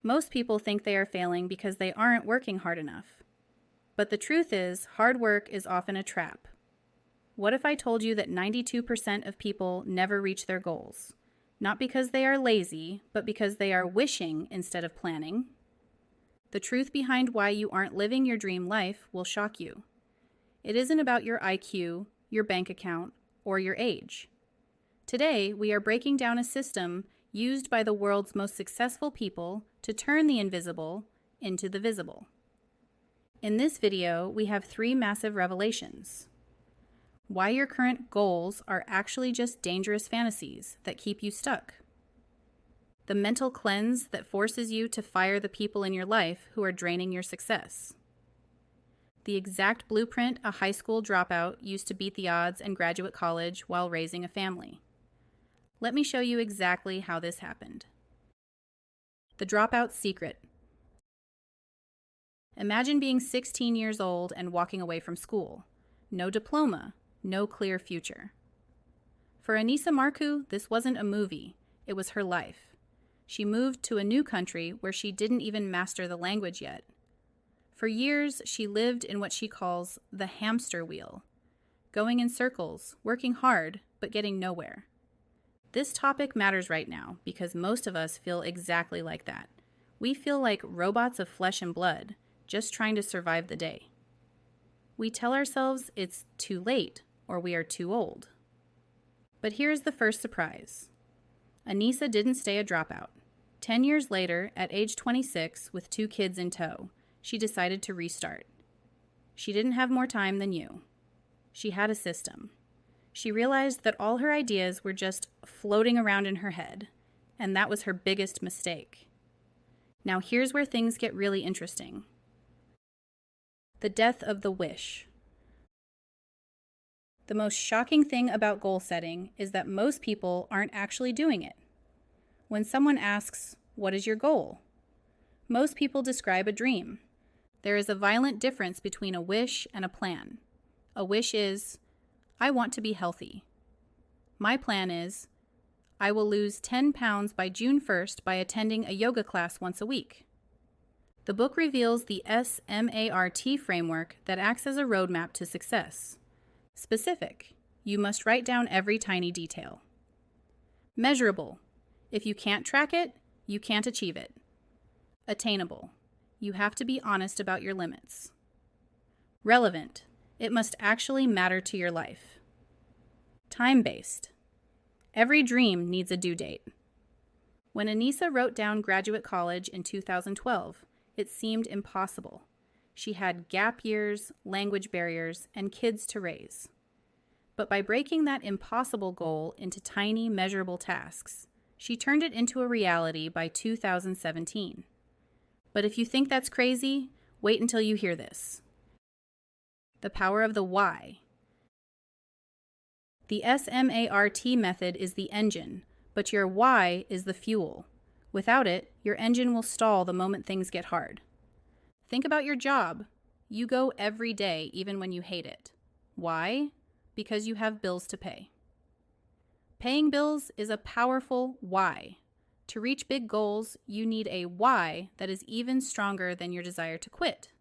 Most people think they are failing because they aren't working hard enough. But the truth is, hard work is often a trap. What if I told you that 92% of people never reach their goals? Not because they are lazy, but because they are wishing instead of planning. The truth behind why you aren't living your dream life will shock you. It isn't about your IQ, your bank account, or your age. Today, we are breaking down a system used by the world's most successful people to turn the invisible into the visible. In this video, we have 3 massive revelations. Why your current goals are actually just dangerous fantasies that keep you stuck. The mental cleanse that forces you to fire the people in your life who are draining your success. The exact blueprint a high school dropout used to beat the odds and graduate college while raising a family. Let me show you exactly how this happened. The dropout's secret. Imagine being 16 years old and walking away from school. No diploma, no clear future. For Anisa Marku, this wasn't a movie, it was her life. She moved to a new country where she didn't even master the language yet. For years, she lived in what she calls the hamster wheel, going in circles, working hard, but getting nowhere. This topic matters right now because most of us feel exactly like that. We feel like robots of flesh and blood, just trying to survive the day. We tell ourselves it's too late or we are too old. But here's the first surprise. Anisa didn't stay a dropout. 10 years later, at age 26, with 2 kids in tow, she decided to restart. She didn't have more time than you. She had a system. She realized that all her ideas were just floating around in her head, and that was her biggest mistake. Now here's where things get really interesting. The death of the wish. The most shocking thing about goal setting is that most people aren't actually doing it. When someone asks, "What is your goal?" most people describe a dream. There is a violent difference between a wish and a plan. A wish is, I want to be healthy. My plan is, I will lose 10 pounds by June 1st by attending a yoga class once a week. The book reveals the SMART framework that acts as a roadmap to success. Specific, you must write down every tiny detail. Measurable, if you can't track it, you can't achieve it. Attainable, you have to be honest about your limits. Relevant, it must actually matter to your life. Time-based. Every dream needs a due date. When Anisa wrote down graduate college in 2012, it seemed impossible. She had gap years, language barriers, and kids to raise. But by breaking that impossible goal into tiny, measurable tasks, she turned it into a reality by 2017. But if you think that's crazy, wait until you hear this. The power of the why. The SMART method is the engine, but your why is the fuel. Without it, your engine will stall the moment things get hard. Think about your job. You go every day, even when you hate it. Why? Because you have bills to pay. Paying bills is a powerful why. To reach big goals, you need a why that is even stronger than your desire to quit.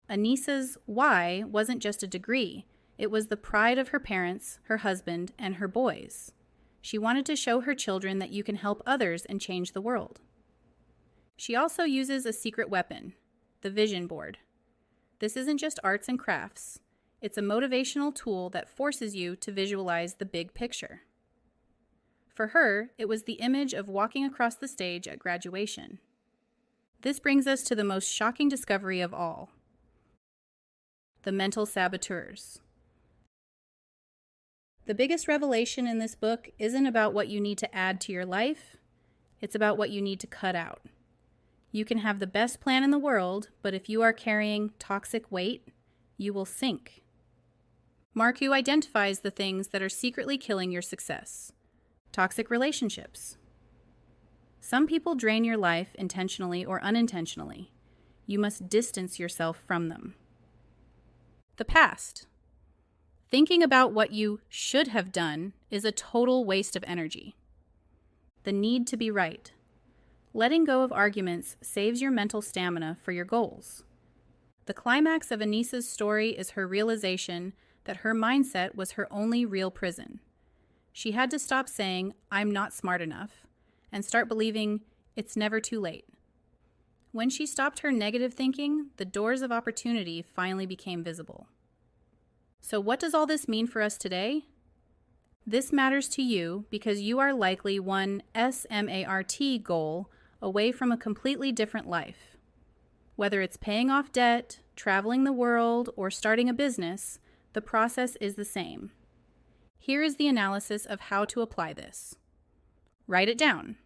Anisa's why wasn't just a degree. It was the pride of her parents, her husband, and her boys. She wanted to show her children that you can help others and change the world. She also uses a secret weapon, the vision board. This isn't just arts and crafts. It's a motivational tool that forces you to visualize the big picture. For her, it was the image of walking across the stage at graduation. This brings us to the most shocking discovery of all. The mental saboteurs. The biggest revelation in this book isn't about what you need to add to your life, it's about what you need to cut out. You can have the best plan in the world, but if you are carrying toxic weight, you will sink. Marku identifies the things that are secretly killing your success. Toxic relationships. Some people drain your life intentionally or unintentionally. You must distance yourself from them. The past. Thinking about what you should have done is a total waste of energy. The need to be right. Letting go of arguments saves your mental stamina for your goals. The climax of Anisa's story is her realization that her mindset was her only real prison. She had to stop saying, "I'm not smart enough," and start believing it's never too late. When she stopped her negative thinking, the doors of opportunity finally became visible. So what does all this mean for us today? This matters to you because you are likely one SMART goal away from a completely different life. Whether it's paying off debt, traveling the world, or starting a business, the process is the same. Here is the analysis of how to apply this. Write it down.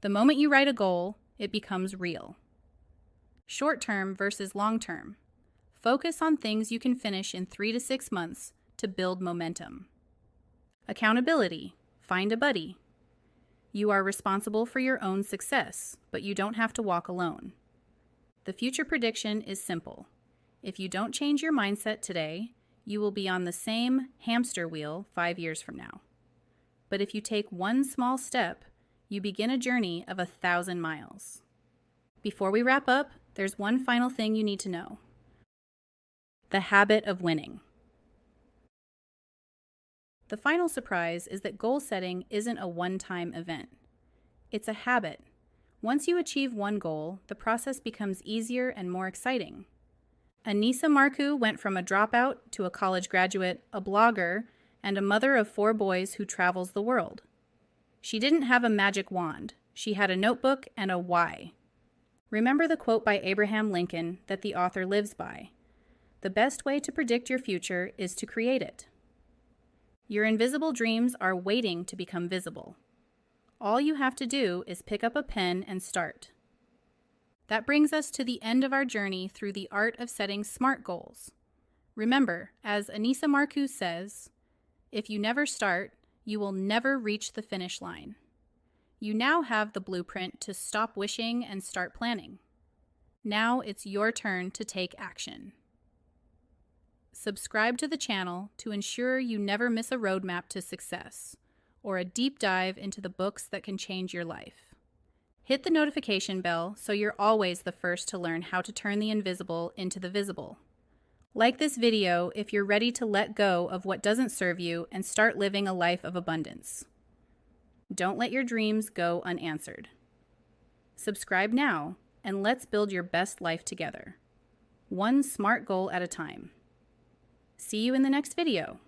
The moment you write a goal, it becomes real. Short-term versus long-term. Focus on things you can finish in 3 to 6 months to build momentum. Accountability. Find a buddy. You are responsible for your own success, but you don't have to walk alone. The future prediction is simple. If you don't change your mindset today, you will be on the same hamster wheel 5 years from now. But if you take one small step, you begin a journey of 1,000 miles. Before we wrap up, there's one final thing you need to know. The habit of winning. The final surprise is that goal setting isn't a one-time event. It's a habit. Once you achieve one goal, the process becomes easier and more exciting. Anisa Marku went from a dropout to a college graduate, a blogger, and a mother of 4 boys who travels the world. She didn't have a magic wand. She had a notebook and a why. Remember the quote by Abraham Lincoln that the author lives by. The best way to predict your future is to create it. Your invisible dreams are waiting to become visible. All you have to do is pick up a pen and start. That brings us to the end of our journey through the art of setting SMART goals. Remember, as Anisa Marku says, if you never start, you will never reach the finish line. You now have the blueprint to stop wishing and start planning. Now it's your turn to take action. Subscribe to the channel to ensure you never miss a roadmap to success or a deep dive into the books that can change your life. Hit the notification bell so you're always the first to learn how to turn the invisible into the visible. Like this video if you're ready to let go of what doesn't serve you and start living a life of abundance. Don't let your dreams go unanswered. Subscribe now and let's build your best life together. One SMART goal at a time. See you in the next video.